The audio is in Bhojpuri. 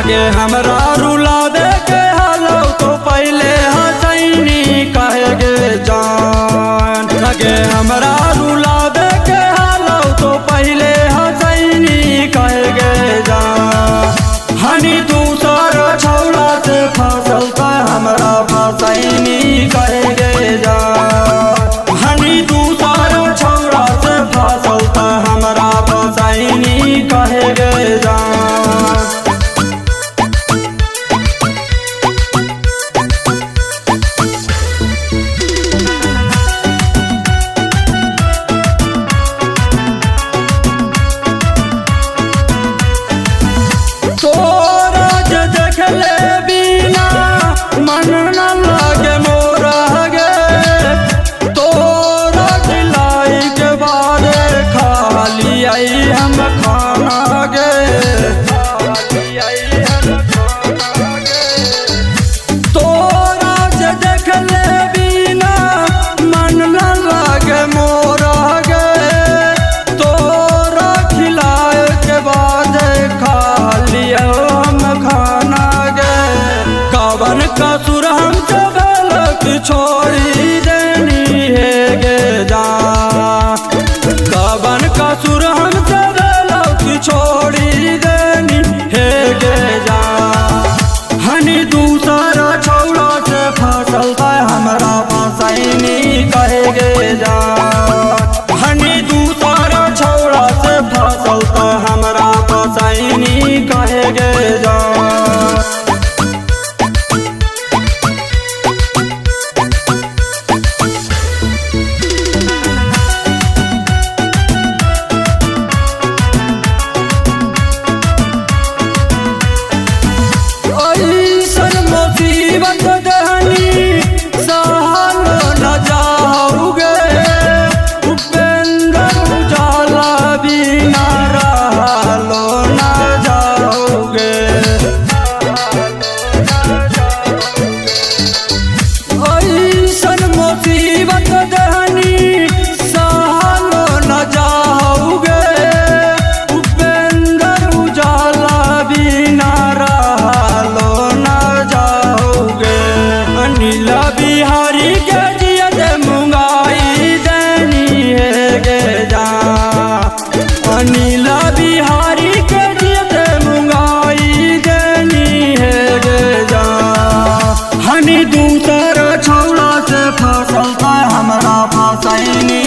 लगे हमरा रुला दे के हालो तो पहले हसैनी कहे गे जान। लगे हमरा रुला दे के हालो तो पहले हसैनी कहे गे जान। हनी दूसर छौड़ा से फसल त हमरा फसैनी कहे गे जान। हनी दूसर छौड़ा से फसल त हमरा फसैनी कहे गे जान। तोरा जे देखले बिना मन न लगे मोरा गे। तोरा खिलाई के बाद खाली आई हम खाना गे। तोरा जे देखले बिना मन न लगे मोरा गे। तोरा खिलाए के बाद खाली हम खाना गे। कवन कसूर हमसे गलत छोड़ी देनी है गे जान। कवन कसूर हमसे गलत छोड़ी देनी है गे जान। हनी दूसरा छौड़ा से फसल त हमरा फसैनी कहे गे जान। हनी दूसरा छौड़ा से फसल त हमरा फसैनी कहे गे जान। ऐसन मुसीबत दहनी सहल न जाओगे। उपेंद्र उजाला बिना रहलो न जाओगे। ऐसन मुसीबत दहनी सहल न जाओगे। उपेंद्र उजाला बिना रहलो न जाओगे। अनिल बिहारी के जियत मुंगाई देनी है गे जान। अनिल बिहारी के जियत मुंगाई देनी है गे जान। हनी दूसर छौड़ा से फसल त हमरा फसैनी